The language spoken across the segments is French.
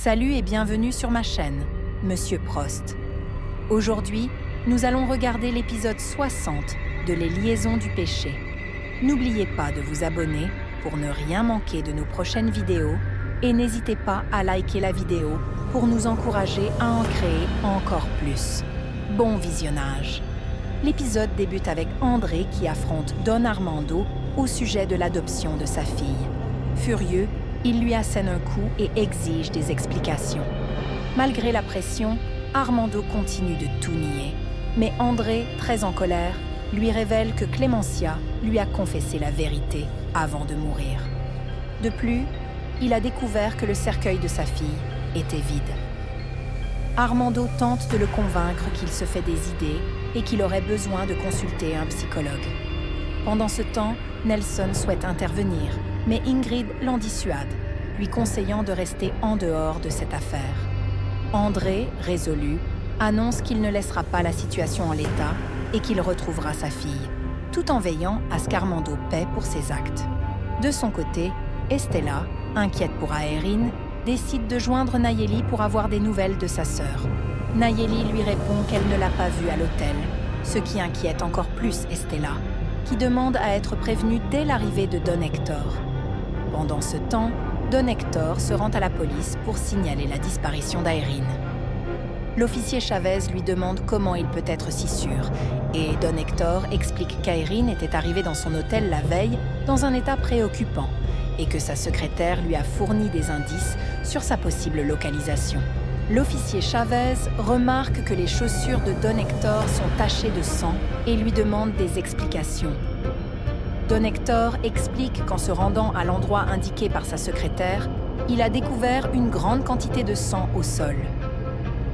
Salut et bienvenue sur ma chaîne, Monsieur Prost. Aujourd'hui, nous allons regarder l'épisode 60 de Les Liaisons du péché. N'oubliez pas de vous abonner pour ne rien manquer de nos prochaines vidéos et n'hésitez pas à liker la vidéo pour nous encourager à en créer encore plus. Bon visionnage! L'épisode débute avec André qui affronte Don Armando au sujet de l'adoption de sa fille. Furieux, il lui assène un coup et exige des explications. Malgré la pression, Armando continue de tout nier. Mais André, très en colère, lui révèle que Clémencia lui a confessé la vérité avant de mourir. De plus, il a découvert que le cercueil de sa fille était vide. Armando tente de le convaincre qu'il se fait des idées et qu'il aurait besoin de consulter un psychologue. Pendant ce temps, Nelson souhaite intervenir, mais Ingrid l'en dissuade, lui conseillant de rester en dehors de cette affaire. André, résolu, annonce qu'il ne laissera pas la situation en l'état et qu'il retrouvera sa fille, tout en veillant à ce qu'Armando paie pour ses actes. De son côté, Estella, inquiète pour Aeryn, décide de joindre Nayeli pour avoir des nouvelles de sa sœur. Nayeli lui répond qu'elle ne l'a pas vue à l'hôtel, ce qui inquiète encore plus Estella, qui demande à être prévenue dès l'arrivée de Don Hector. Pendant ce temps, Don Hector se rend à la police pour signaler la disparition d'Aeryn. L'officier Chavez lui demande comment il peut être si sûr, et Don Hector explique qu'Aeryn était arrivée dans son hôtel la veille dans un état préoccupant, et que sa secrétaire lui a fourni des indices sur sa possible localisation. L'officier Chavez remarque que les chaussures de Don Hector sont tachées de sang et lui demande des explications. Don Hector explique qu'en se rendant à l'endroit indiqué par sa secrétaire, il a découvert une grande quantité de sang au sol.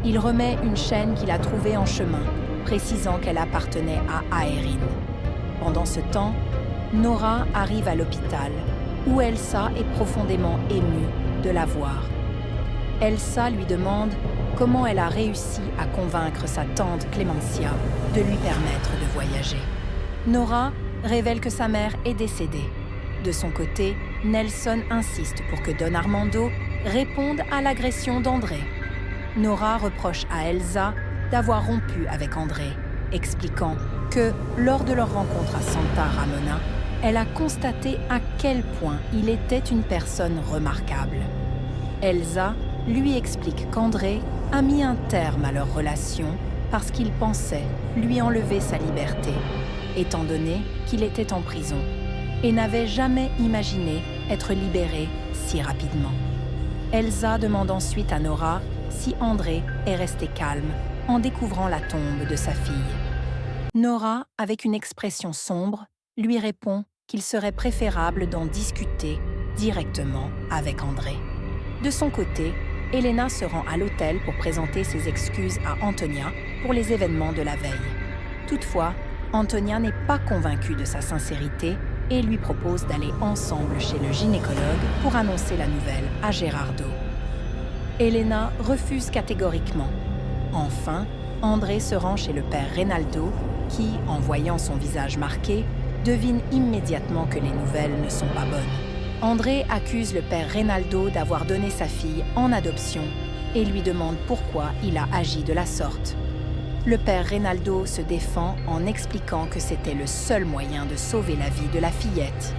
Il remet une chaîne qu'il a trouvée en chemin, précisant qu'elle appartenait à Aeryn. Pendant ce temps, Nora arrive à l'hôpital, où Elsa est profondément émue de la voir. Elsa lui demande comment elle a réussi à convaincre sa tante Clémencia de lui permettre de voyager. Nora révèle que sa mère est décédée. De son côté, Nelson insiste pour que Don Armando réponde à l'agression d'André. Nora reproche à Elsa d'avoir rompu avec André, expliquant que, lors de leur rencontre à Santa Ramona, elle a constaté à quel point il était une personne remarquable. Elsa lui explique qu'André a mis un terme à leur relation parce qu'il pensait lui enlever sa liberté, étant donné qu'il était en prison, et n'avait jamais imaginé être libéré si rapidement. Elsa demande ensuite à Nora si André est resté calme en découvrant la tombe de sa fille. Nora, avec une expression sombre, lui répond qu'il serait préférable d'en discuter directement avec André. De son côté, Elena se rend à l'hôtel pour présenter ses excuses à Antonia pour les événements de la veille. Toutefois, Antonia n'est pas convaincue de sa sincérité et lui propose d'aller ensemble chez le gynécologue pour annoncer la nouvelle à Gerardo. Elena refuse catégoriquement. Enfin, André se rend chez le père Reynaldo qui, en voyant son visage marqué, devine immédiatement que les nouvelles ne sont pas bonnes. André accuse le père Reynaldo d'avoir donné sa fille en adoption et lui demande pourquoi il a agi de la sorte. Le père Reynaldo se défend en expliquant que c'était le seul moyen de sauver la vie de la fillette.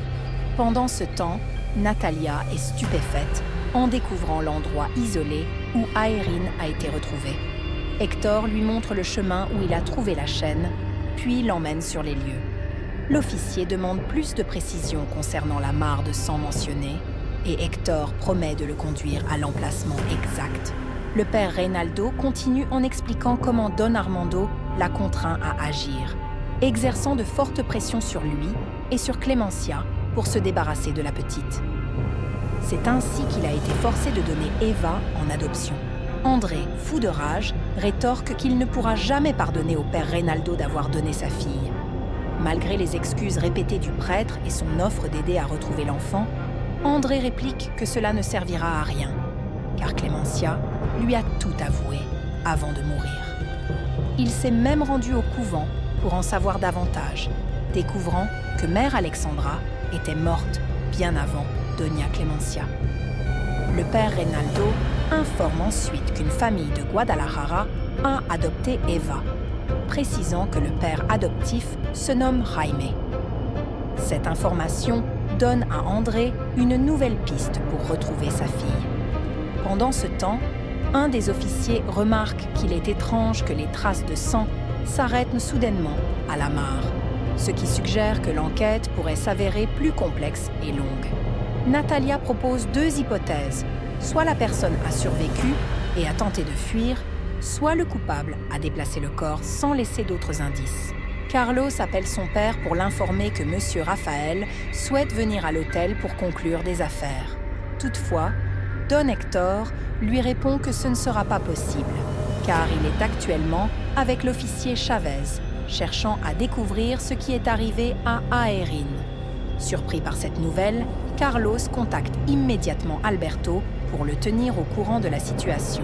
Pendant ce temps, Natalia est stupéfaite en découvrant l'endroit isolé où Aeryn a été retrouvée. Hector lui montre le chemin où il a trouvé la chaîne, puis l'emmène sur les lieux. L'officier demande plus de précisions concernant la mare de sang mentionnée et Hector promet de le conduire à l'emplacement exact. Le père Reynaldo continue en expliquant comment Don Armando l'a contraint à agir, exerçant de fortes pressions sur lui et sur Clémencia pour se débarrasser de la petite. C'est ainsi qu'il a été forcé de donner Eva en adoption. André, fou de rage, rétorque qu'il ne pourra jamais pardonner au père Reynaldo d'avoir donné sa fille. Malgré les excuses répétées du prêtre et son offre d'aider à retrouver l'enfant, André réplique que cela ne servira à rien, car Clémencia lui a tout avoué avant de mourir. Il s'est même rendu au couvent pour en savoir davantage, découvrant que mère Alexandra était morte bien avant Doña Clémencia. Le père Reynaldo informe ensuite qu'une famille de Guadalajara a adopté Eva, précisant que le père adoptif se nomme Jaime. Cette information donne à André une nouvelle piste pour retrouver sa fille. Pendant ce temps, un des officiers remarque qu'il est étrange que les traces de sang s'arrêtent soudainement à la mare, ce qui suggère que l'enquête pourrait s'avérer plus complexe et longue. Natalia propose 2 hypothèses. Soit la personne a survécu et a tenté de fuir, soit le coupable a déplacé le corps sans laisser d'autres indices. Carlos appelle son père pour l'informer que M. Raphaël souhaite venir à l'hôtel pour conclure des affaires. Toutefois, Don Hector lui répond que ce ne sera pas possible, car il est actuellement avec l'officier Chavez, cherchant à découvrir ce qui est arrivé à Aérine. Surpris par cette nouvelle, Carlos contacte immédiatement Alberto pour le tenir au courant de la situation.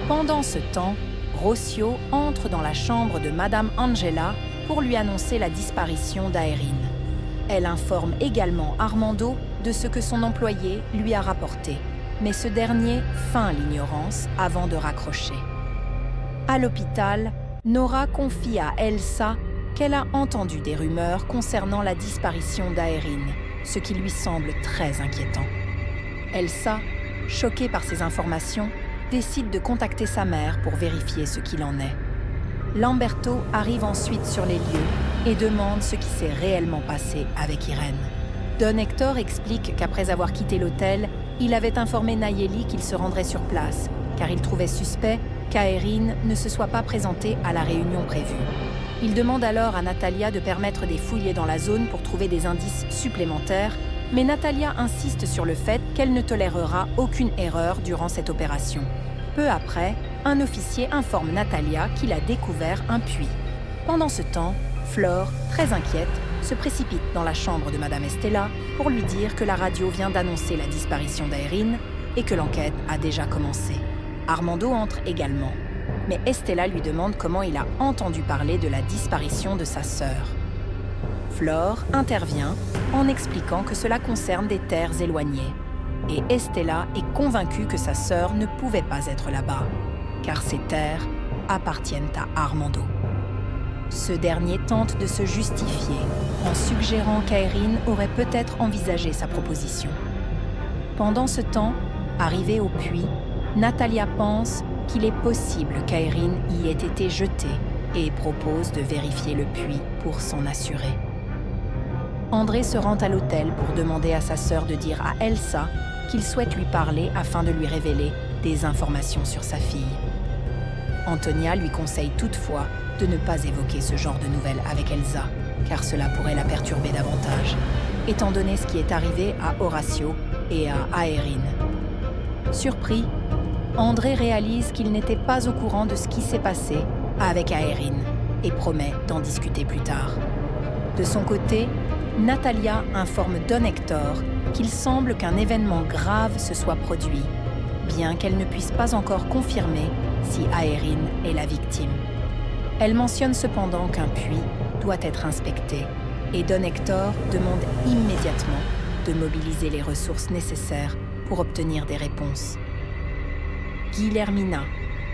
Pendant ce temps, Rocio entre dans la chambre de Madame Angela pour lui annoncer la disparition d'Aérine. Elle informe également Armando de ce que son employé lui a rapporté, mais ce dernier feint l'ignorance avant de raccrocher. À l'hôpital, Nora confie à Elsa qu'elle a entendu des rumeurs concernant la disparition d'Aérine, ce qui lui semble très inquiétant. Elsa, choquée par ces informations, décide de contacter sa mère pour vérifier ce qu'il en est. Lamberto arrive ensuite sur les lieux et demande ce qui s'est réellement passé avec Irène. Don Hector explique qu'après avoir quitté l'hôtel, il avait informé Nayeli qu'il se rendrait sur place, car il trouvait suspect qu'Aérine ne se soit pas présentée à la réunion prévue. Il demande alors à Natalia de permettre des fouilles dans la zone pour trouver des indices supplémentaires, mais Natalia insiste sur le fait qu'elle ne tolérera aucune erreur durant cette opération. Peu après, un officier informe Natalia qu'il a découvert un puits. Pendant ce temps, Flore, très inquiète, se précipite dans la chambre de Madame Estella pour lui dire que la radio vient d'annoncer la disparition d'Aérine et que l'enquête a déjà commencé. Armando entre également, mais Estella lui demande comment il a entendu parler de la disparition de sa sœur. Flore intervient en expliquant que cela concerne des terres éloignées, et Estella est convaincue que sa sœur ne pouvait pas être là-bas, car ces terres appartiennent à Armando. Ce dernier tente de se justifier en suggérant qu'Aérine aurait peut-être envisagé sa proposition. Pendant ce temps, arrivée au puits, Natalia pense qu'il est possible qu'Aérine y ait été jetée et propose de vérifier le puits pour s'en assurer. André se rend à l'hôtel pour demander à sa sœur de dire à Elsa qu'il souhaite lui parler afin de lui révéler des informations sur sa fille. Antonia lui conseille toutefois de ne pas évoquer ce genre de nouvelles avec Elsa, car cela pourrait la perturber davantage, étant donné ce qui est arrivé à Horacio et à Aérine. Surpris, André réalise qu'il n'était pas au courant de ce qui s'est passé avec Aérine et promet d'en discuter plus tard. De son côté, Natalia informe Don Hector qu'il semble qu'un événement grave se soit produit, bien qu'elle ne puisse pas encore confirmer si Aérine est la victime. Elle mentionne cependant qu'un puits doit être inspecté et Don Hector demande immédiatement de mobiliser les ressources nécessaires pour obtenir des réponses. Guillermina,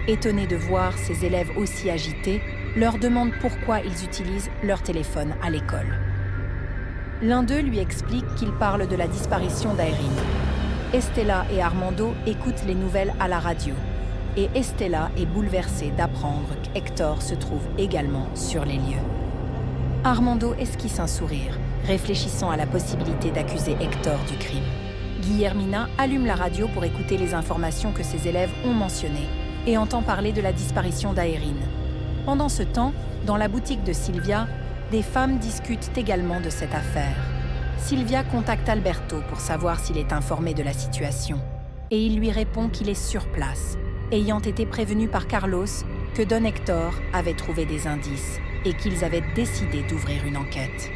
étonnée de voir ses élèves aussi agités, leur demande pourquoi ils utilisent leur téléphone à l'école. L'un d'eux lui explique qu'il parle de la disparition d'Aérine. Estella et Armando écoutent les nouvelles à la radio, et Estella est bouleversée d'apprendre qu'Hector se trouve également sur les lieux. Armando esquisse un sourire, réfléchissant à la possibilité d'accuser Hector du crime. Guillermina allume la radio pour écouter les informations que ses élèves ont mentionnées et entend parler de la disparition d'Aérine. Pendant ce temps, dans la boutique de Sylvia, des femmes discutent également de cette affaire. Sylvia contacte Alberto pour savoir s'il est informé de la situation, et il lui répond qu'il est sur place, ayant été prévenu par Carlos que Don Hector avait trouvé des indices et qu'ils avaient décidé d'ouvrir une enquête.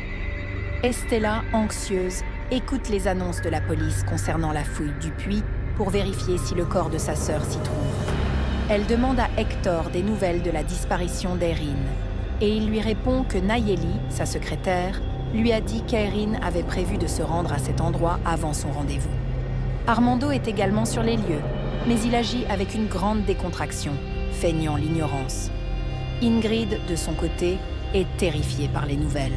Estella, anxieuse, écoute les annonces de la police concernant la fouille du puits pour vérifier si le corps de sa sœur s'y trouve. Elle demande à Hector des nouvelles de la disparition d'Aérine, et il lui répond que Nayeli, sa secrétaire, lui a dit qu'Aérine avait prévu de se rendre à cet endroit avant son rendez-vous. Armando est également sur les lieux mais il agit avec une grande décontraction, feignant l'ignorance. Ingrid, de son côté, est terrifiée par les nouvelles.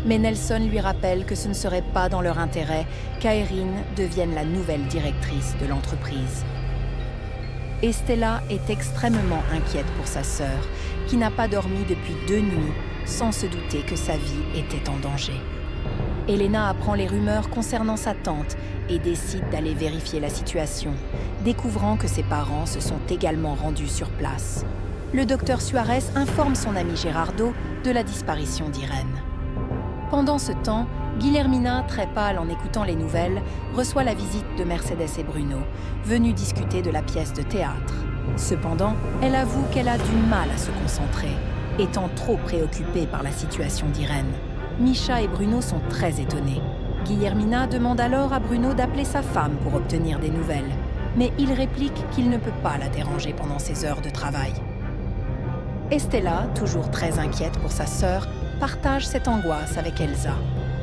Mais Nelson lui rappelle que ce ne serait pas dans leur intérêt qu'Aeryn devienne la nouvelle directrice de l'entreprise. Estella est extrêmement inquiète pour sa sœur, qui n'a pas dormi depuis 2 nuits, sans se douter que sa vie était en danger. Elena apprend les rumeurs concernant sa tante et décide d'aller vérifier la situation, découvrant que ses parents se sont également rendus sur place. Le docteur Suarez informe son ami Gerardo de la disparition d'Irène. Pendant ce temps, Guillermina, très pâle en écoutant les nouvelles, reçoit la visite de Mercedes et Bruno, venus discuter de la pièce de théâtre. Cependant, elle avoue qu'elle a du mal à se concentrer, étant trop préoccupée par la situation d'Irène. Misha et Bruno sont très étonnés. Guillermina demande alors à Bruno d'appeler sa femme pour obtenir des nouvelles, mais il réplique qu'il ne peut pas la déranger pendant ses heures de travail. Estella, toujours très inquiète pour sa sœur, partage cette angoisse avec Elsa.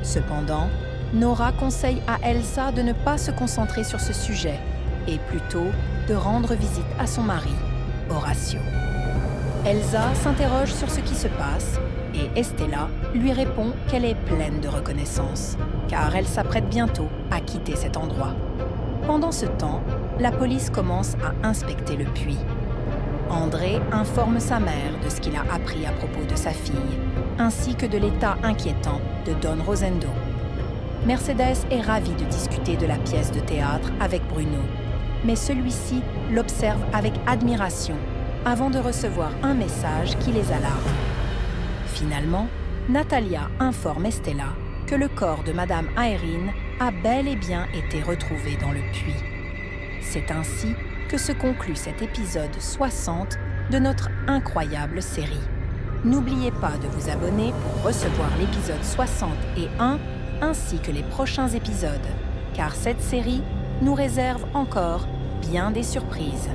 Cependant, Nora conseille à Elsa de ne pas se concentrer sur ce sujet et plutôt de rendre visite à son mari, Horacio. Elsa s'interroge sur ce qui se passe et Estella lui répond qu'elle est pleine de reconnaissance, car elle s'apprête bientôt à quitter cet endroit. Pendant ce temps, la police commence à inspecter le puits. André informe sa mère de ce qu'il a appris à propos de sa fille, ainsi que de l'état inquiétant de Don Rosendo. Mercedes est ravie de discuter de la pièce de théâtre avec Bruno, mais celui-ci l'observe avec admiration avant de recevoir un message qui les alarme. Finalement, Natalia informe Estella que le corps de Madame Aeryn a bel et bien été retrouvé dans le puits. C'est ainsi que se conclut cet épisode 60 de notre incroyable série. N'oubliez pas de vous abonner pour recevoir l'épisode 61 ainsi que les prochains épisodes, car cette série nous réserve encore bien des surprises.